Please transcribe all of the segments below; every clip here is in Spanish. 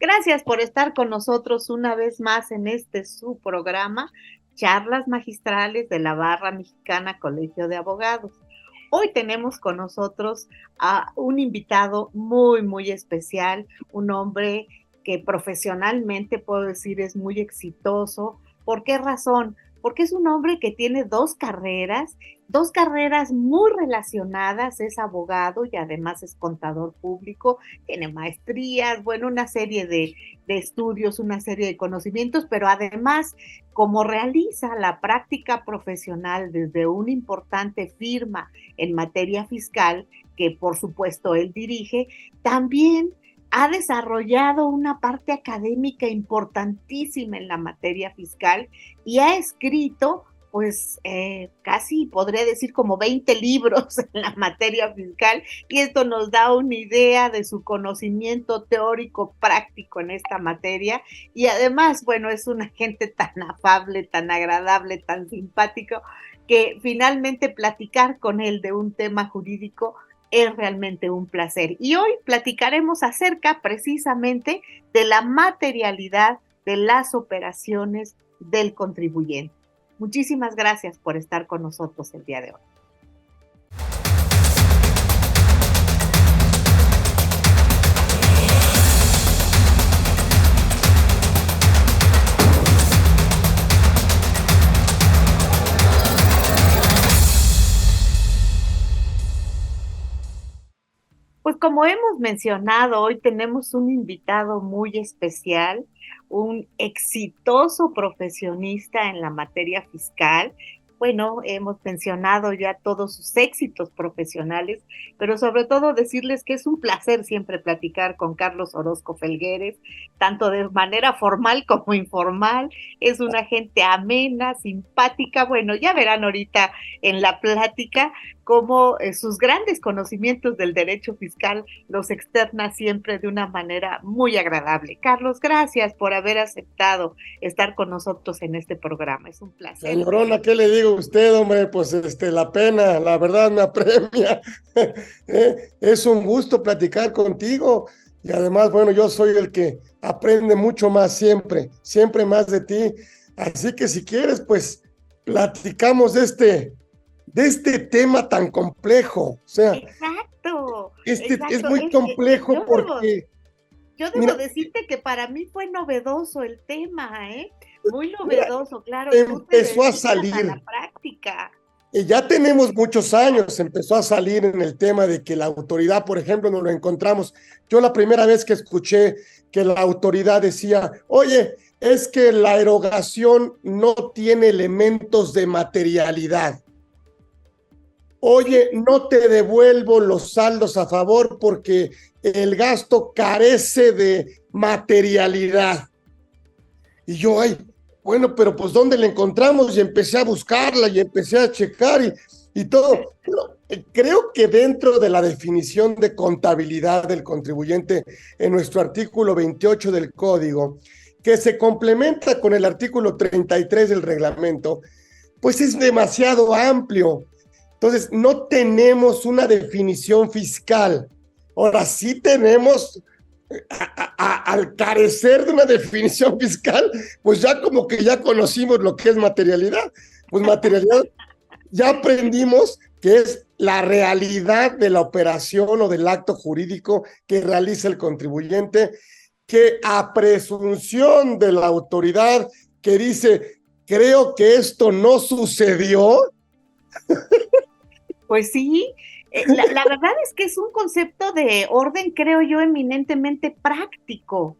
Gracias por estar con nosotros una vez más en este su programa, Charlas Magistrales de la Barra Mexicana Colegio de Abogados. Hoy tenemos con nosotros a un invitado muy especial, un hombre que profesionalmente puedo decir es muy exitoso. ¿Por qué razón? Porque es un hombre que tiene dos carreras muy relacionadas, es abogado y además es contador público, tiene maestrías, bueno, una serie de estudios, una serie de conocimientos, pero además, como realiza la práctica profesional desde una importante firma en materia fiscal, que por supuesto él dirige, también ha desarrollado una parte académica importantísima en la materia fiscal y ha escrito pues casi podría decir como 20 libros en la materia fiscal, y esto nos da una idea de su conocimiento teórico práctico en esta materia. Y además, bueno, es una gente tan afable, tan agradable, tan simpático, que finalmente platicar con él de un tema jurídico es realmente un placer. Y hoy platicaremos acerca precisamente de la materialidad de las operaciones del contribuyente. Muchísimas gracias por estar con nosotros el día de hoy. Pues como hemos mencionado, hoy tenemos un invitado muy especial, un exitoso profesionista en la materia fiscal. Bueno, hemos mencionado ya todos sus éxitos profesionales, pero sobre todo decirles que es un placer siempre platicar con Carlos Orozco Felguérez, tanto de manera formal como informal. Es una gente amena, simpática. Bueno, ya verán ahorita en la plática cómo sus grandes conocimientos del derecho fiscal los externa siempre de una manera muy agradable. Carlos, gracias por haber aceptado estar con nosotros en este programa. Es un placer. Señorona, ¿qué le digo a usted, hombre? Pues la pena, la verdad me apremia. Es un gusto platicar contigo y además, bueno, yo soy el que aprende mucho más siempre más de ti. Así que si quieres, pues platicamos de este tema tan complejo. O sea, Exacto, es exacto. muy complejo porque, Yo debo mira, decirte que para mí fue novedoso el tema, ¿eh? Muy mira, novedoso, claro, tú te empezó a dedicas a la salir. práctica. Ya tenemos muchos años, empezó a salir en el tema de que la autoridad, por ejemplo, nos lo encontramos. Yo la primera vez que escuché que la autoridad decía, oye, es que la erogación no tiene elementos de materialidad. Sí, Oye, no te devuelvo los saldos a favor porque el gasto carece de materialidad. Y yo, ay, bueno, pero pues ¿dónde la encontramos? Y empecé a buscarla y empecé a checar y todo. Pero creo que dentro de la definición de contabilidad del contribuyente en nuestro artículo 28 del código, que se complementa con el artículo 33 del reglamento, pues es demasiado amplio. Entonces, no tenemos una definición fiscal. Ahora sí tenemos al carecer de una definición fiscal, pues ya como que ya conocimos lo que es materialidad. Pues materialidad ya aprendimos que es la realidad de la operación o del acto jurídico que realiza el contribuyente, que a presunción de la autoridad que dice, creo que esto no sucedió. pues sí, la verdad es que es un concepto de orden, creo yo, eminentemente práctico,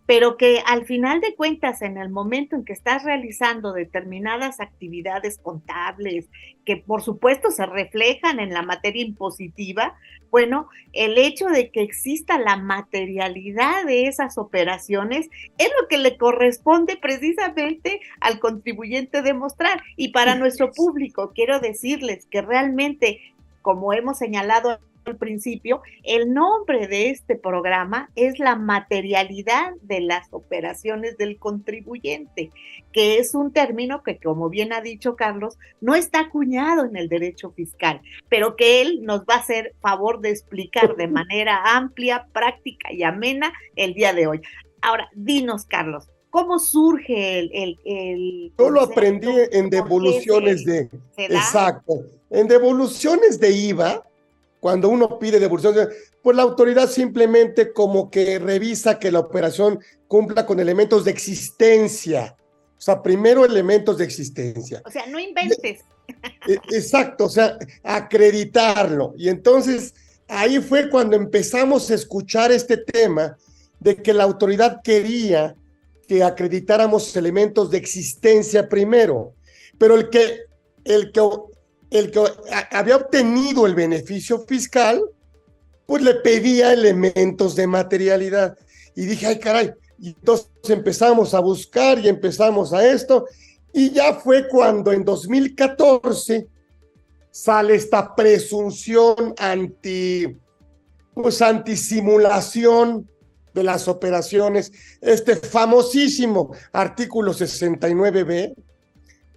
pero que al final de cuentas, en el momento en que estás realizando determinadas actividades contables, que por supuesto se reflejan en la materia impositiva, bueno, el hecho de que exista la materialidad de esas operaciones es lo que le corresponde precisamente al contribuyente demostrar. Y para nuestro público, quiero decirles que realmente, como hemos señalado al principio, el nombre de este programa es la materialidad de las operaciones del contribuyente, que es un término que, como bien ha dicho Carlos, no está acuñado en el derecho fiscal, pero que él nos va a hacer favor de explicar de manera amplia, práctica y amena el día de hoy. Ahora, dinos, Carlos, ¿cómo surge el Yo lo aprendí en devoluciones exacto, en devoluciones de IVA, cuando uno pide devoluciones, pues la autoridad simplemente como que revisa que la operación cumpla con elementos de existencia. O sea, primero elementos de existencia. O sea, no inventes. Exacto, o sea, acreditarlo. Y entonces ahí fue cuando empezamos a escuchar este tema de que la autoridad quería que acreditáramos elementos de existencia primero, pero el que había obtenido el beneficio fiscal, pues le pedía elementos de materialidad. Y dije, ay caray, y entonces empezamos a buscar y empezamos a esto, y ya fue cuando en 2014 sale esta presunción antisimulación de las operaciones, este famosísimo artículo 69B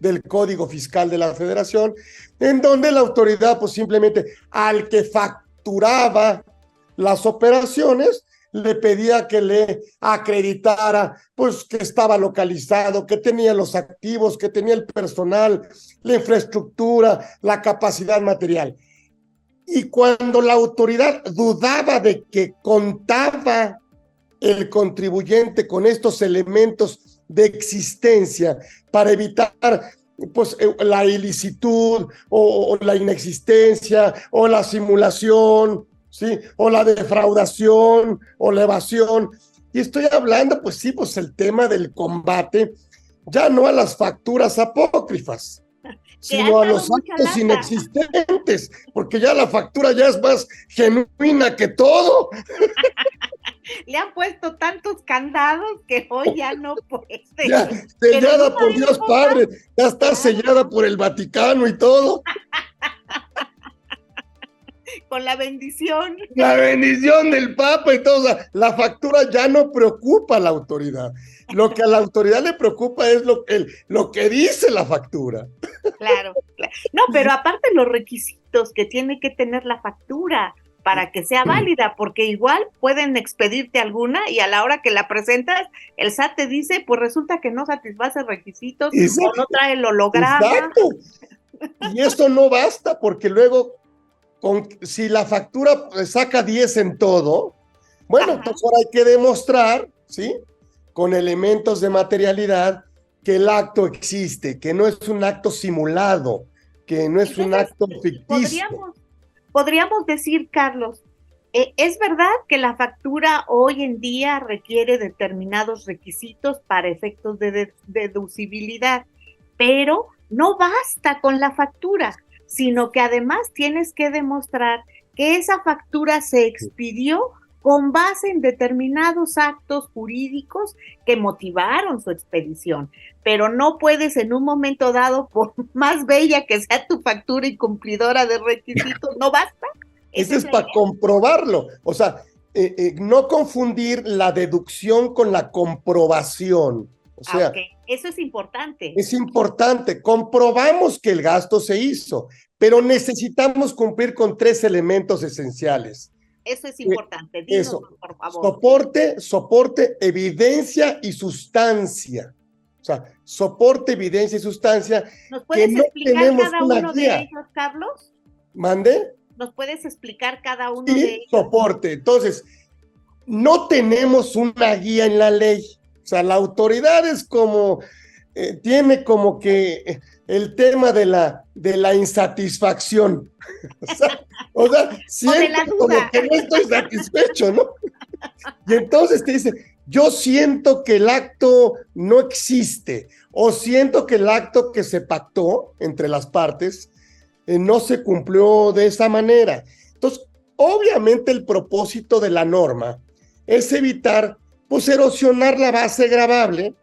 del Código Fiscal de la Federación, en donde la autoridad pues simplemente al que facturaba las operaciones le pedía que le acreditara pues que estaba localizado, que tenía los activos, que tenía el personal, la infraestructura, la capacidad material. Y cuando la autoridad dudaba de que contaba el contribuyente con estos elementos de existencia para evitar pues la ilicitud o la inexistencia o la simulación, ¿sí? O la defraudación o la evasión. Y estoy hablando, pues sí, pues el tema del combate, ya no a las facturas apócrifas, sino a los actos inexistentes, porque ya la factura ya es más genuina que todo. Le han puesto tantos candados que hoy ya no puede. Ya, sellada por Dios Padre, ya está sellada por el Vaticano y todo. Con la bendición. La bendición del Papa y todo. O sea, la factura ya no preocupa a la autoridad. Lo que a la autoridad le preocupa es lo que dice la factura. Claro. No, pero aparte los requisitos que tiene que tener la factura para que sea válida, porque igual pueden expedirte alguna y a la hora que la presentas, el SAT te dice, pues resulta que no satisface requisitos. Exacto. O no trae el holograma. Exacto. Y esto no basta, porque luego, si la factura saca 10 en todo, bueno, entonces ahora hay que demostrar, ¿sí? Con elementos de materialidad, que el acto existe, que no es un acto simulado, que no es entonces, un acto ficticio. Podríamos decir, Carlos, es verdad que la factura hoy en día requiere determinados requisitos para efectos de deducibilidad, pero no basta con la factura, sino que además tienes que demostrar que esa factura se expidió con base en determinados actos jurídicos que motivaron su expedición, pero no puedes en un momento dado, por más bella que sea tu factura y cumplidora de requisitos, no basta. Eso es para comprobarlo, o sea, no confundir la deducción con la comprobación. O sea, okay. Eso es importante. Es importante, comprobamos que el gasto se hizo, pero necesitamos cumplir con 3 elementos esenciales. Eso es importante. Dinos, eso, por favor. Soporte, evidencia y sustancia. O sea, soporte, evidencia y sustancia. ¿Nos puedes explicar cada uno de ellos, Carlos? ¿Mande? ¿Nos puedes explicar cada uno de ellos? Soporte. Entonces, no tenemos una guía en la ley. O sea, la autoridad es como, tiene como que el tema de la insatisfacción. O sea siento como que no estoy satisfecho, ¿no? Y entonces te dice, yo siento que el acto no existe, o siento que el acto que se pactó entre las partes no se cumplió de esa manera. Entonces, obviamente el propósito de la norma es evitar, pues, erosionar la base gravable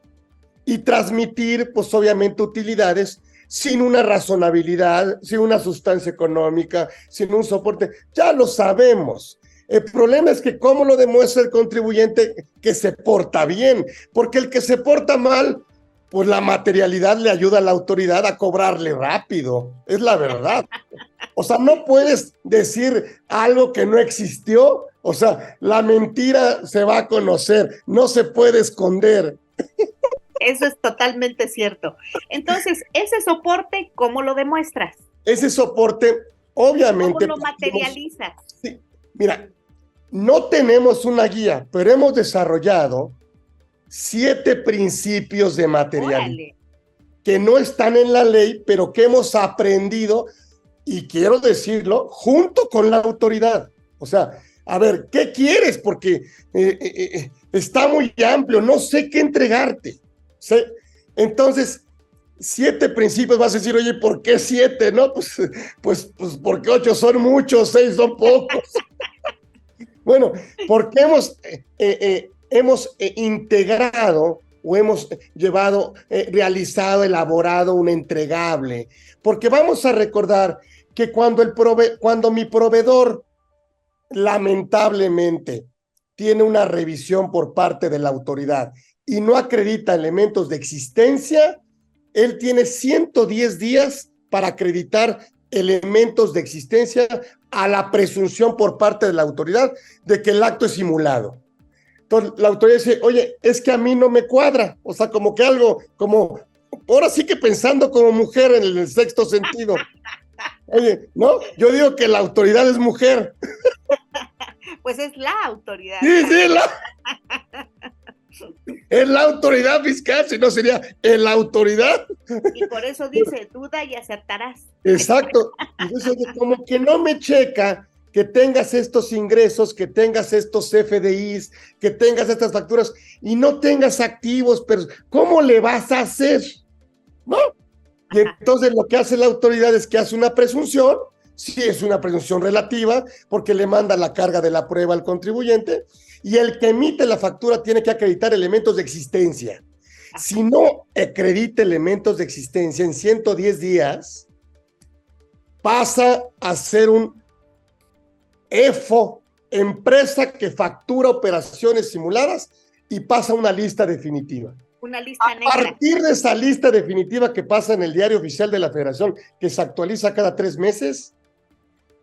y transmitir, pues, obviamente, utilidades sin una razonabilidad, sin una sustancia económica, sin un soporte. Ya lo sabemos. El problema es que cómo lo demuestra el contribuyente que se porta bien, porque el que se porta mal, pues la materialidad le ayuda a la autoridad a cobrarle rápido, es la verdad. O sea, no puedes decir algo que no existió, o sea, la mentira se va a conocer, no se puede esconder. Eso es totalmente cierto. Entonces, ese soporte, ¿cómo lo demuestras? Ese soporte, obviamente... ¿Cómo lo materializas? Sí, mira, no tenemos una guía, pero hemos desarrollado 7 principios de materialidad que no están en la ley, pero que hemos aprendido, y quiero decirlo, junto con la autoridad. O sea, a ver, ¿qué quieres? Porque está muy amplio, no sé qué entregarte. ¿Sí? Entonces, 7 principios, vas a decir, oye, ¿por qué 7? No, pues porque 8 son muchos, 6 son pocos. Bueno, porque hemos integrado o hemos realizado, elaborado un entregable. Porque vamos a recordar que cuando mi proveedor lamentablemente tiene una revisión por parte de la autoridad y no acredita elementos de existencia, él tiene 110 días para acreditar elementos de existencia a la presunción por parte de la autoridad de que el acto es simulado. Entonces la autoridad dice, oye, es que a mí no me cuadra, o sea, como que algo, como, ahora sí que pensando como mujer en el sexto sentido. Oye, ¿no? Yo digo que la autoridad es mujer. Pues es la autoridad. Sí, es la autoridad fiscal, si no sería la autoridad. Y por eso dice, duda y acertarás. Exacto. Entonces, como que no me checa que tengas estos ingresos, que tengas estos FDIs, que tengas estas facturas y no tengas activos, pero ¿cómo le vas a hacer? ¿No? Y entonces lo que hace la autoridad es que hace una presunción, sí es una presunción relativa, porque le manda la carga de la prueba al contribuyente, y el que emite la factura tiene que acreditar elementos de existencia. Si no acredita elementos de existencia en 110 días, pasa a ser un EFO, empresa que factura operaciones simuladas, y pasa a una lista definitiva. Una lista negra. A partir de esa lista definitiva que pasa en el Diario Oficial de la Federación, que se actualiza cada 3 meses,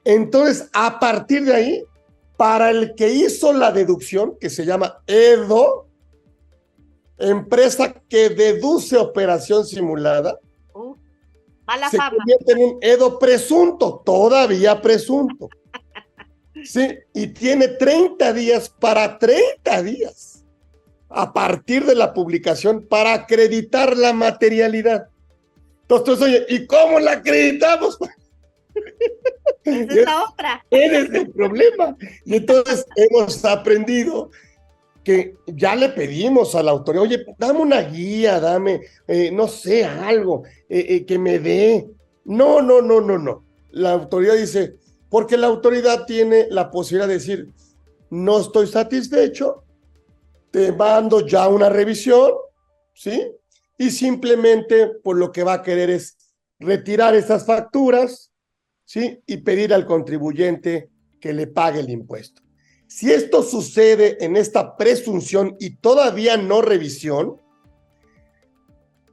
entonces a partir de ahí, para el que hizo la deducción, que se llama EDO, empresa que deduce operación simulada, mala se fama. convierte en un EDO presunto, todavía presunto. Sí, y tiene 30 días, a partir de la publicación, para acreditar la materialidad. Entonces, oye, ¿y cómo la acreditamos? Esa es la otra. Ese es el problema. Y entonces hemos aprendido que ya le pedimos a la autoridad, oye, dame una guía, dame, no sé, algo que me dé. No. La autoridad dice, porque la autoridad tiene la posibilidad de decir, no estoy satisfecho, te mando ya una revisión, ¿sí? Y simplemente, pues lo que va a querer es retirar esas facturas, ¿sí? Y pedir al contribuyente que le pague el impuesto. Si esto sucede en esta presunción y todavía no revisión,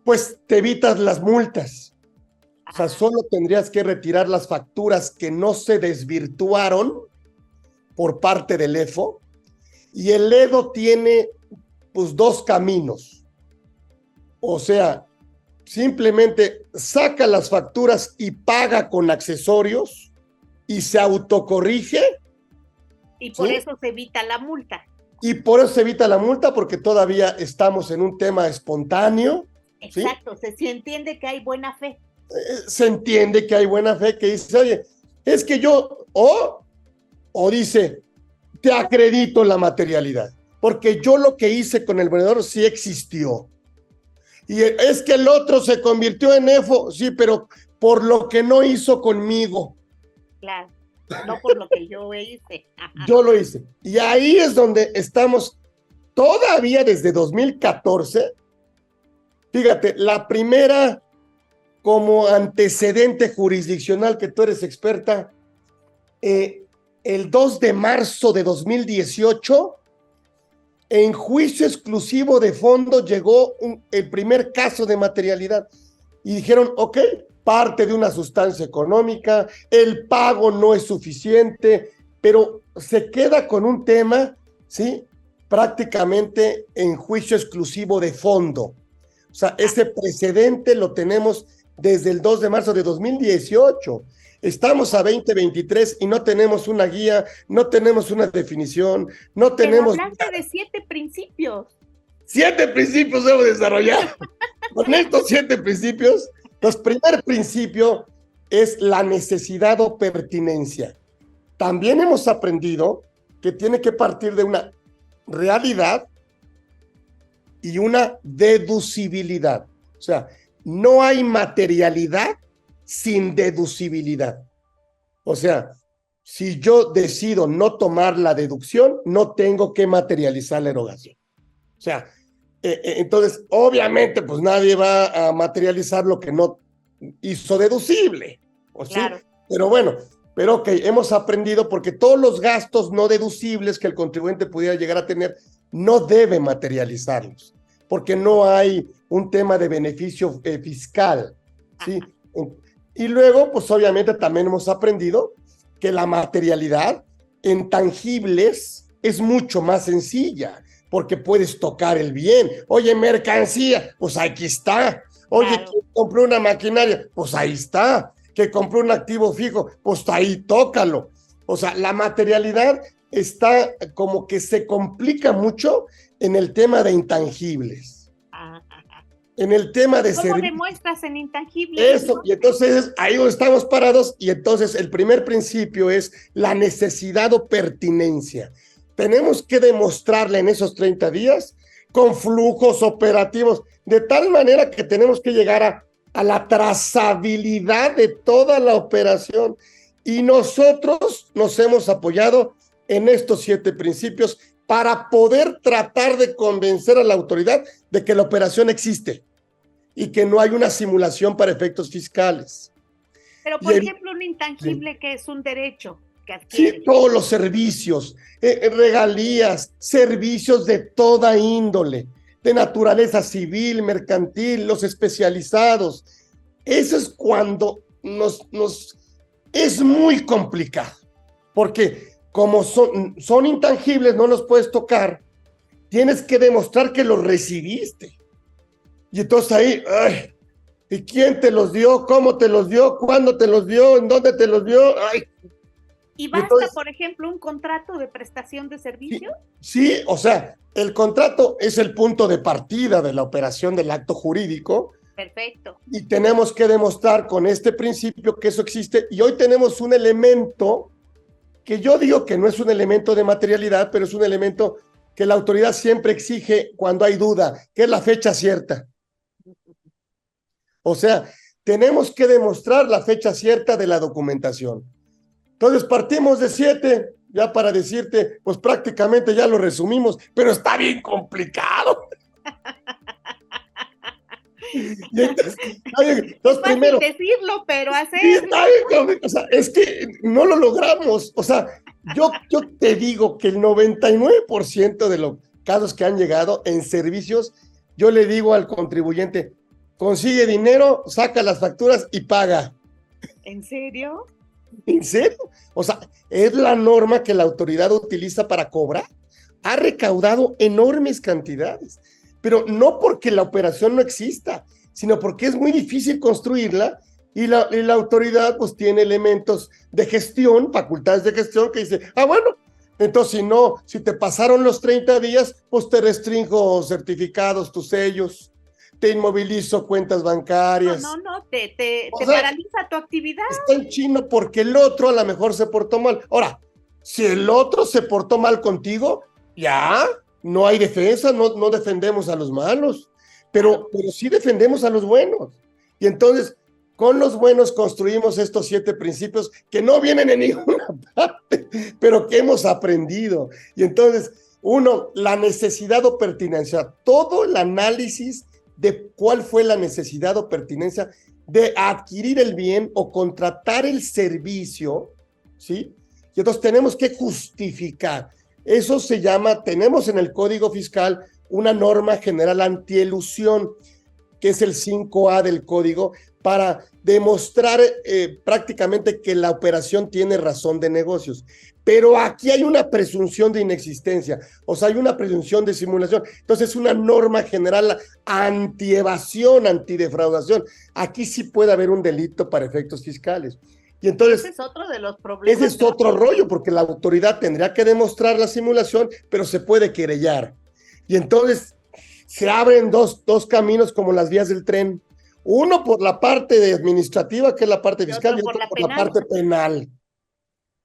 pues te evitas las multas. O sea, solo tendrías que retirar las facturas que no se desvirtuaron por parte del EFO, y el EDO tiene pues 2 caminos. O sea, simplemente saca las facturas y paga con accesorios y se autocorrige. Y por eso se evita la multa. Y por eso se evita la multa, porque todavía estamos en un tema espontáneo. Exacto, ¿sí? Se entiende que hay buena fe. Se entiende que hay buena fe, que dice, oye, es que yo, o dice, te acredito la materialidad, porque yo lo que hice con el vendedor sí existió. Y es que el otro se convirtió en EFO, sí, pero por lo que no hizo conmigo. Claro, no por lo que yo hice. Yo lo hice. Y ahí es donde estamos todavía desde 2014. Fíjate, la primera como antecedente jurisdiccional, que tú eres experta, el 2 de marzo de 2018, en juicio exclusivo de fondo, llegó el primer caso de materialidad. Y dijeron, ok, parte de una sustancia económica, el pago no es suficiente, pero se queda con un tema, ¿sí? Prácticamente en juicio exclusivo de fondo. O sea, ese precedente lo tenemos desde el 2 de marzo de 2018. Estamos a 2023 y no tenemos una guía, no tenemos una definición, no tenemos... Pero hablaste de 7 principios. 7 principios debo desarrollar. Con estos 7 principios, el primer principio es la necesidad o pertinencia. También hemos aprendido que tiene que partir de una realidad y una deducibilidad. O sea, no hay materialidad sin deducibilidad. O sea, si yo decido no tomar la deducción, no tengo que materializar la erogación. O sea, entonces, obviamente, pues nadie va a materializar lo que no hizo deducible. ¿O Claro. sí? Pero bueno, pero ok, hemos aprendido porque todos los gastos no deducibles que el contribuyente pudiera llegar a tener, no debe materializarlos, porque no hay un tema de beneficio fiscal, ¿sí? Y luego, pues obviamente también hemos aprendido que la materialidad en tangibles es mucho más sencilla, porque puedes tocar el bien. Oye, mercancía, pues aquí está. Oye, Claro. ¿quién compró una maquinaria? Pues ahí está. Que compró un activo fijo, pues ahí tócalo. O sea, la materialidad está como que se complica mucho en el tema de intangibles. En el tema de ¿Cómo servicios. demuestras en intangibles? Eso, y entonces ahí donde estamos parados, y entonces el primer principio es la necesidad o pertinencia. Tenemos que demostrarle en esos 30 días con flujos operativos, de tal manera que tenemos que llegar a la trazabilidad de toda la operación. Y nosotros nos hemos apoyado en estos 7 principios para poder tratar de convencer a la autoridad de que la operación existe y que no hay una simulación para efectos fiscales. Pero, por ejemplo, un intangible que es un derecho que adquiere. Sí, todos los servicios, regalías, servicios de toda índole, de naturaleza civil, mercantil, los especializados. Eso es cuando es muy complicado, porque como son intangibles, no los puedes tocar, tienes que demostrar que los recibiste. Y entonces ahí, ay, ¿y quién te los dio? ¿Cómo te los dio? ¿Cuándo te los dio? ¿En dónde te los dio? Ay. ¿Y basta, entonces, por ejemplo, un contrato de prestación de servicio? Sí, o sea, el contrato es el punto de partida de la operación del acto jurídico. Perfecto. Y tenemos que demostrar con este principio que eso existe. Y hoy tenemos un elemento que yo digo que no es un elemento de materialidad, pero es un elemento que la autoridad siempre exige cuando hay duda, que es la fecha cierta. O sea, tenemos que demostrar la fecha cierta de la documentación. Entonces partimos de 7, ya para decirte, pues prácticamente ya lo resumimos, pero está bien complicado. Y entonces es primero decirlo, pero hacerlo. Sí, está bien, o sea, es que no lo logramos. O sea, yo te digo que el 99% de los casos que han llegado en servicios, yo le digo al contribuyente, consigue dinero, saca las facturas y paga. ¿En serio? ¿En serio? O sea, es la norma que la autoridad utiliza para cobrar. Ha recaudado enormes cantidades, pero no porque la operación no exista, sino porque es muy difícil construirla y la autoridad pues tiene elementos de gestión, facultades de gestión que dice, bueno, entonces si te pasaron los 30 días, pues te restringo certificados, tus sellos, te inmovilizo cuentas bancarias. No, te paraliza tu actividad. Está en chino porque el otro a lo mejor se portó mal. Ahora, si el otro se portó mal contigo, ya, no hay defensa, no defendemos a los malos, pero sí defendemos a los buenos. Y entonces, con los buenos construimos estos 7 principios que no vienen en ninguna parte, pero que hemos aprendido. Y entonces, uno, la necesidad o pertinencia, todo el análisis de cuál fue la necesidad o pertinencia de adquirir el bien o contratar el servicio, ¿sí? Y entonces tenemos que justificar. Eso se llama, tenemos en el Código Fiscal una norma general antielusión, que es el 5A del código, para demostrar prácticamente que la operación tiene razón de negocios. Pero aquí hay una presunción de inexistencia, o sea, hay una presunción de simulación. Entonces, es una norma general antievasión, antidefraudación. Aquí sí puede haber un delito para efectos fiscales. Y entonces, ese es otro de los problemas. ese es otro rollo, porque la autoridad tendría que demostrar la simulación, pero se puede querellar. Y entonces se abren dos caminos como las vías del tren. Uno por la parte administrativa, que es la parte fiscal, y otro por la parte penal.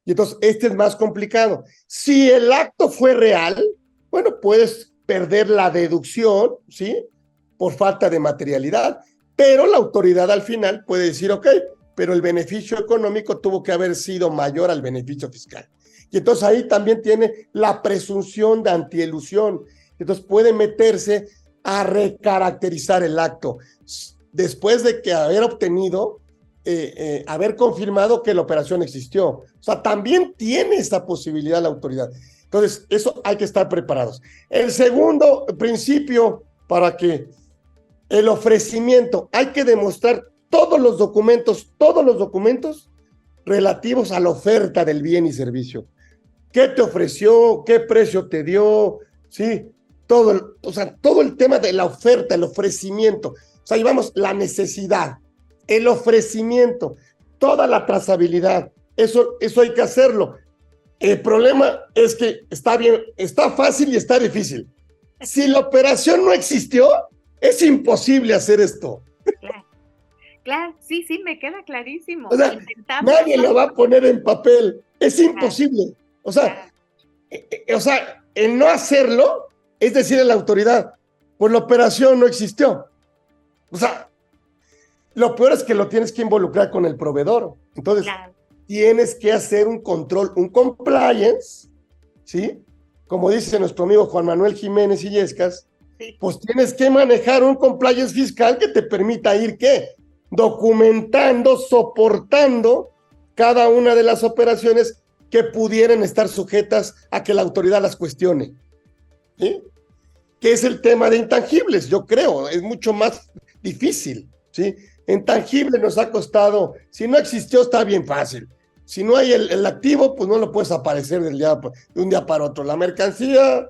Y entonces este es más complicado. Si el acto fue real, bueno, puedes perder la deducción, ¿sí? Por falta de materialidad, pero la autoridad al final puede decir, ok, pero el beneficio económico tuvo que haber sido mayor al beneficio fiscal. Y entonces ahí también tiene la presunción de antielusión. Entonces puede meterse a recaracterizar el acto después de que haber obtenido, haber confirmado que la operación existió. O sea, también tiene esa posibilidad la autoridad. Entonces, eso hay que estar preparados. El segundo principio, para que el ofrecimiento, hay que demostrar todos los documentos relativos a la oferta del bien y servicio. ¿Qué te ofreció? ¿Qué precio te dio? ¿Sí? Todo, o sea, todo el tema de la oferta, el ofrecimiento. O sea, llevamos la necesidad, el ofrecimiento, toda la trazabilidad. Eso hay que hacerlo. El problema es que está bien, está fácil y está difícil. Si la operación no existió, es imposible hacer esto. Claro, sí, me queda clarísimo. O sea, nadie lo va a poner en papel. Es imposible. O sea, el no hacerlo es decir a la autoridad, pues la operación no existió. O sea, lo peor es que lo tienes que involucrar con el proveedor. Entonces, tienes que hacer un control, un compliance, ¿sí? Como dice nuestro amigo Juan Manuel Jiménez Illescas, pues tienes que manejar un compliance fiscal que te permita ir, ¿qué? Documentando, soportando cada una de las operaciones que pudieran estar sujetas a que la autoridad las cuestione. ¿Sí? Que es el tema de intangibles, yo creo, es mucho más difícil, ¿sí? Intangible nos ha costado, si no existió está bien fácil, si no hay el activo, pues no lo puedes aparecer de un día para otro, la mercancía,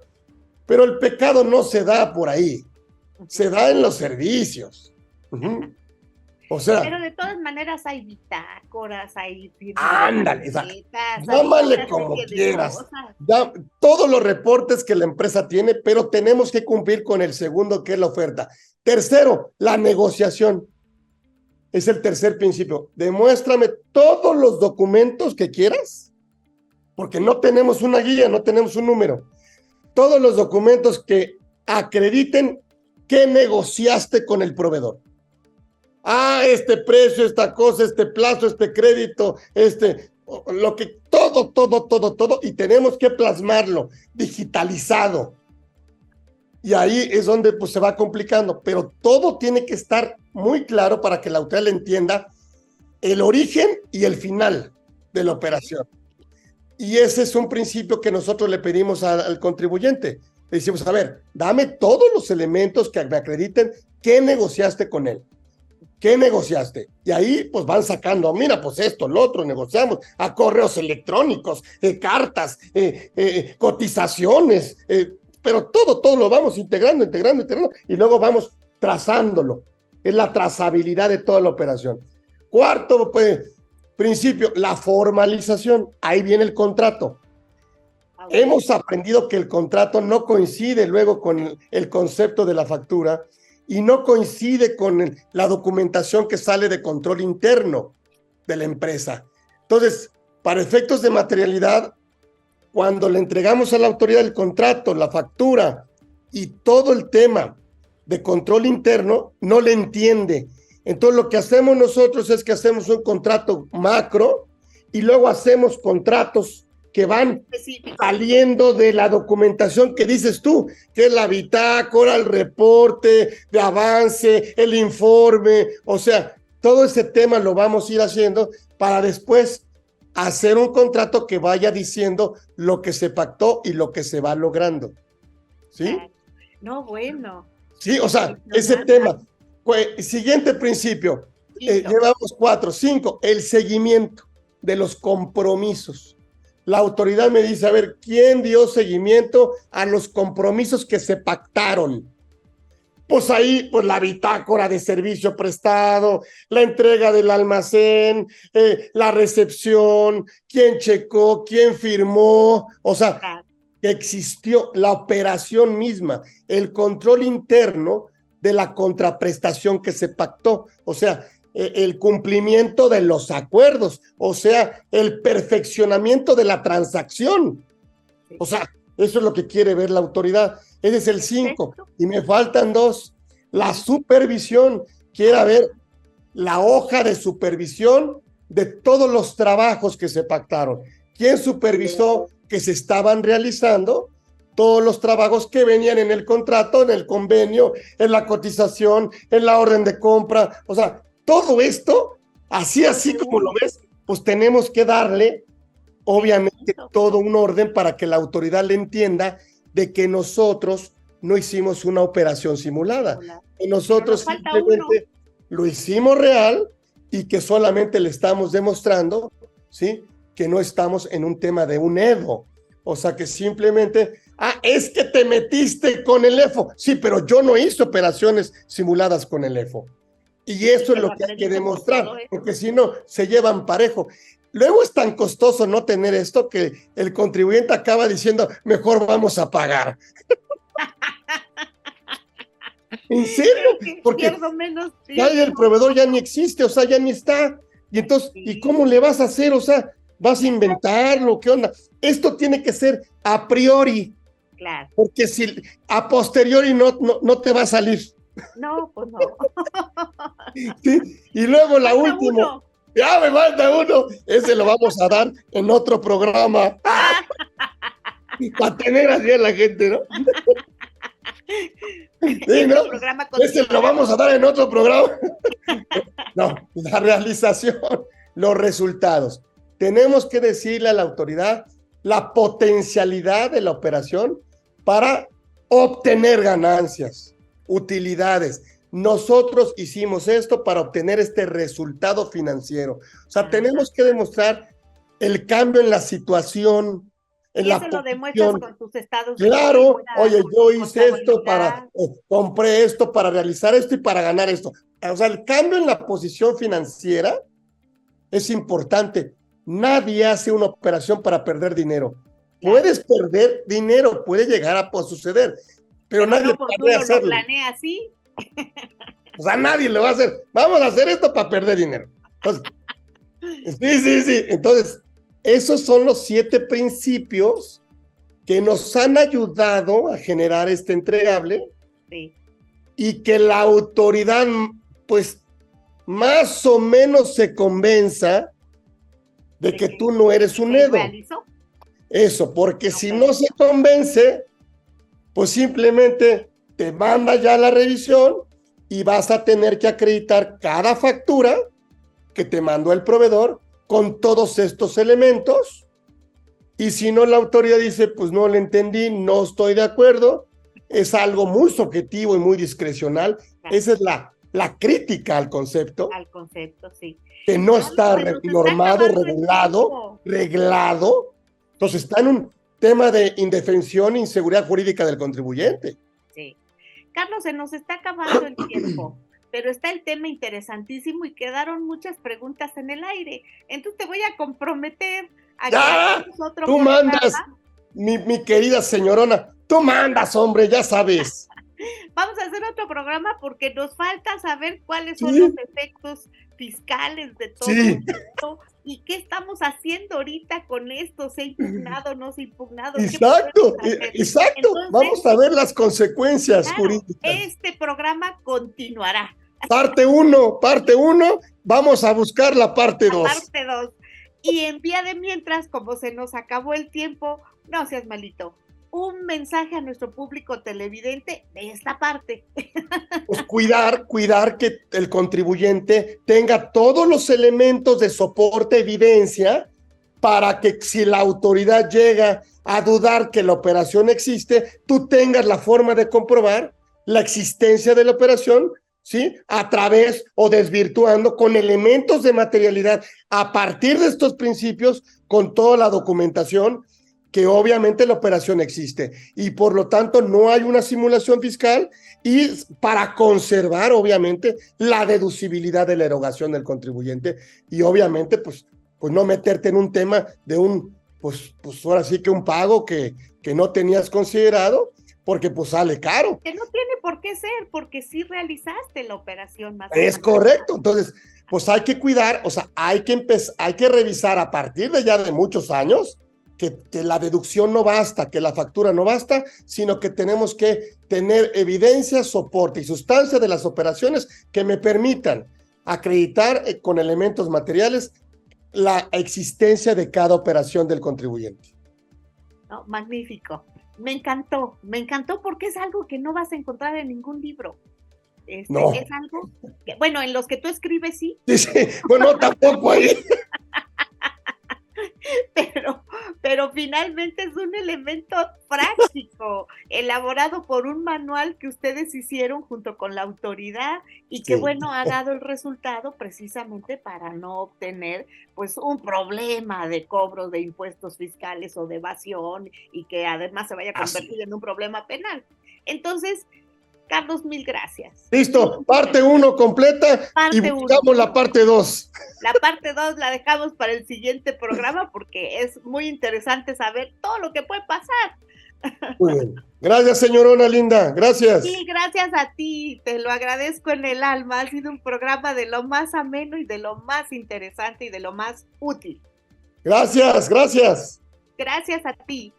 pero el pecado no se da por ahí, se da en los servicios. O sea, pero de todas maneras hay bitácoras, hay ándale, llámale como quieras. Todos los reportes que la empresa tiene, pero tenemos que cumplir con el segundo, que es la oferta. Tercero, la negociación. Es el tercer principio. Demuéstrame todos los documentos que quieras, porque no tenemos una guía, no tenemos un número. Todos los documentos que acrediten que negociaste con el proveedor. Este precio, esta cosa, este plazo, este crédito, lo que, todo, y tenemos que plasmarlo, digitalizado. Y ahí es donde pues se va complicando, pero todo tiene que estar muy claro para que la autoridad le entienda el origen y el final de la operación. Y ese es un principio que nosotros le pedimos al contribuyente. Le decimos, a ver, dame todos los elementos que me acrediten que negociaste con él. ¿Qué negociaste? Y ahí pues van sacando, mira, pues esto, lo otro, negociamos a correos electrónicos, cartas, cotizaciones, pero todo lo vamos integrando, y luego vamos trazándolo. Es la trazabilidad de toda la operación. Cuarto, pues, principio, la formalización. Ahí viene el contrato. Hemos aprendido que el contrato no coincide luego con el concepto de la factura, y no coincide con la documentación que sale de control interno de la empresa. Entonces, para efectos de materialidad, cuando le entregamos a la autoridad el contrato, la factura y todo el tema de control interno, no le entiende. Entonces, lo que hacemos nosotros es que hacemos un contrato macro y luego hacemos contratos que van saliendo de la documentación que dices tú, que es la bitácora, el reporte de avance, el informe, o sea, todo ese tema lo vamos a ir haciendo para después hacer un contrato que vaya diciendo lo que se pactó y lo que se va logrando. ¿Sí? No, bueno. Sí, o sea, ese tema. Siguiente principio. Llevamos 4, 5. El seguimiento de los compromisos. La autoridad me dice, a ver, ¿quién dio seguimiento a los compromisos que se pactaron? Pues ahí, pues la bitácora de servicio prestado, la entrega del almacén, la recepción, quién checó, quién firmó, o sea, existió la operación misma, el control interno de la contraprestación que se pactó, o sea, el cumplimiento de los acuerdos, o sea, el perfeccionamiento de la transacción. O sea, eso es lo que quiere ver la autoridad. Ese es el 5. Y me faltan 2. La supervisión. Quiere ver la hoja de supervisión de todos los trabajos que se pactaron. ¿Quién supervisó que se estaban realizando? Todos los trabajos que venían en el contrato, en el convenio, en la cotización, en la orden de compra. O sea, todo esto, así como lo ves, pues tenemos que darle, obviamente, todo un orden para que la autoridad le entienda de que nosotros no hicimos una operación simulada. Que nosotros simplemente lo hicimos real y que solamente le estamos demostrando, ¿sí?, que no estamos en un tema de un ego. O sea, que simplemente, es que te metiste con el EFO. Sí, pero yo no hice operaciones simuladas con el EFO. Y eso es lo que hay que demostrar, porque si no, se llevan parejo. Luego es tan costoso no tener esto que el contribuyente acaba diciendo, mejor vamos a pagar. ¿En serio? Porque ya el proveedor ya ni existe, o sea, ya ni está. Y entonces, ¿y cómo le vas a hacer? O sea, ¿vas a inventarlo? ¿Qué onda? Esto tiene que ser a priori. Claro. Porque si a posteriori no te va a salir. No, pues no. ¿Sí? Y luego la última. Ya me falta uno. Ese lo vamos a dar en otro programa. Para tener así a la gente, ¿no? Sí, ¿no? Ese lo vamos a dar en otro programa. No, la realización, los resultados. Tenemos que decirle a la autoridad la potencialidad de la operación para obtener ganancias, utilidades. Nosotros hicimos esto para obtener este resultado financiero. O sea, tenemos que demostrar el cambio en la situación, en la posición. Lo demuestras con tus estados. Claro, oye, yo hice esto para, compré esto para realizar esto y para ganar esto. O sea, el cambio en la posición financiera es importante. Nadie hace una operación para perder dinero. Puedes perder dinero, puede llegar a suceder, pero nadie puede hacerlo. Lo planea así. O sea, nadie le va a hacer, vamos a hacer esto para perder dinero. Entonces, sí. Entonces, esos son los 7 principios que nos han ayudado a generar este entregable. Sí. Y que la autoridad, pues, más o menos se convenza de que tú no eres un Edo. Eso, porque si no se convence, pues simplemente te manda ya la revisión y vas a tener que acreditar cada factura que te mandó el proveedor con todos estos elementos. Y si no, la autoridad dice, pues no le entendí, no estoy de acuerdo, es algo muy subjetivo y muy discrecional. Claro. Esa es la crítica al concepto. Al concepto, sí. Que no está normado, reglado. Entonces está en un tema de indefensión e inseguridad jurídica del contribuyente. Sí. Carlos, se nos está acabando el tiempo, pero está el tema interesantísimo y quedaron muchas preguntas en el aire. Entonces te voy a comprometer a que otro tú programa. Mandas, mi querida señorona, tú mandas, hombre, ya sabes. Vamos a hacer otro programa porque nos falta saber cuáles son los efectos fiscales de todo esto y qué estamos haciendo ahorita con esto, se ha impugnado, no se ha impugnado. Exacto. Entonces, vamos a ver las consecuencias jurídicas. Este programa continuará. Parte 1, vamos a buscar la parte 2. Parte 2. Y en vía de mientras, como se nos acabó el tiempo, no seas malito. un mensaje a nuestro público televidente de esta parte. Pues cuidar que el contribuyente tenga todos los elementos de soporte, evidencia, para que si la autoridad llega a dudar que la operación existe, tú tengas la forma de comprobar la existencia de la operación, ¿sí? A través o desvirtuando con elementos de materialidad a partir de estos principios, con toda la documentación, que obviamente la operación existe y por lo tanto no hay una simulación fiscal, y para conservar obviamente la deducibilidad de la erogación del contribuyente y obviamente pues no meterte en un tema de pues ahora sí que un pago que no tenías considerado, porque pues sale caro. Que no tiene por qué ser, porque sí realizaste la operación más. Es correcto, entonces pues hay que cuidar, o sea, hay que revisar a partir de ya de muchos años que la deducción no basta, que la factura no basta, sino que tenemos que tener evidencia, soporte y sustancia de las operaciones que me permitan acreditar con elementos materiales la existencia de cada operación del contribuyente. No, magnífico. Me encantó porque es algo que no vas a encontrar en ningún libro. No. Es algo que, bueno, en los que tú escribes sí. Sí, bueno, tampoco ahí. Pero finalmente es un elemento práctico, elaborado por un manual que ustedes hicieron junto con la autoridad y que, bueno, ha dado el resultado precisamente para no obtener, pues, un problema de cobro de impuestos fiscales o de evasión y que además se vaya a convertir en un problema penal. Entonces, Carlos, mil gracias. Listo, parte 1 completa y buscamos la parte 2. La parte 2 la dejamos para el siguiente programa porque es muy interesante saber todo lo que puede pasar. Muy bien. Gracias, señorona linda. Gracias. Sí, gracias a ti. Te lo agradezco en el alma. Ha sido un programa de lo más ameno y de lo más interesante y de lo más útil. Gracias. Gracias a ti.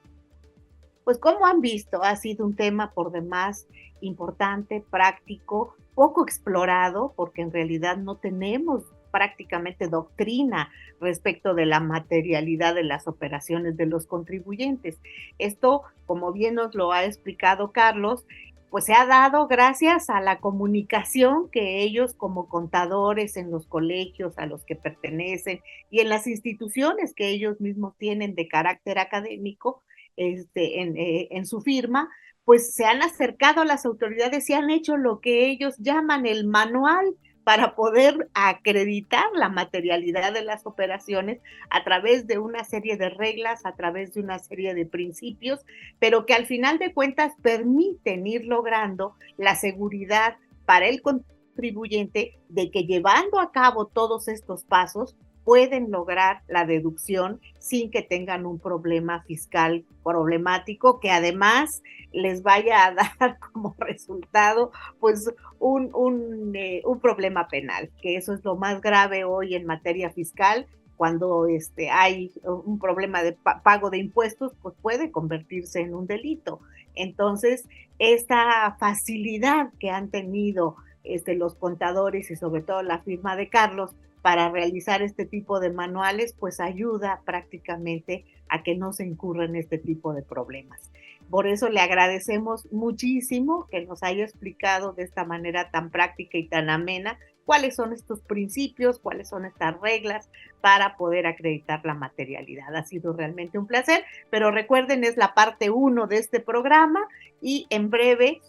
Pues como han visto, ha sido un tema por demás importante, práctico, poco explorado, porque en realidad no tenemos prácticamente doctrina respecto de la materialidad de las operaciones de los contribuyentes. Esto, como bien nos lo ha explicado Carlos, pues se ha dado gracias a la comunicación que ellos como contadores en los colegios a los que pertenecen y en las instituciones que ellos mismos tienen de carácter académico, en su firma, pues se han acercado a las autoridades y han hecho lo que ellos llaman el manual para poder acreditar la materialidad de las operaciones a través de una serie de reglas, a través de una serie de principios, pero que al final de cuentas permiten ir logrando la seguridad para el contribuyente de que llevando a cabo todos estos pasos pueden lograr la deducción sin que tengan un problema fiscal problemático que además les vaya a dar como resultado pues un problema penal, que eso es lo más grave hoy en materia fiscal. Cuando hay un problema de pago de impuestos, pues puede convertirse en un delito. Entonces, esta facilidad que han tenido los contadores y sobre todo la firma de Carlos para realizar este tipo de manuales, pues ayuda prácticamente a que no se incurra en este tipo de problemas. Por eso le agradecemos muchísimo que nos haya explicado de esta manera tan práctica y tan amena cuáles son estos principios, cuáles son estas reglas para poder acreditar la materialidad. Ha sido realmente un placer, pero recuerden, es la parte 1 de este programa y en breve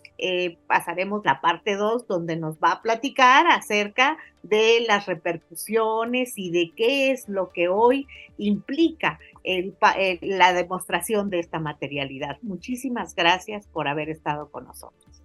pasaremos la parte 2 donde nos va a platicar acerca de las repercusiones y de qué es lo que hoy implica la demostración de esta materialidad. Muchísimas gracias por haber estado con nosotros.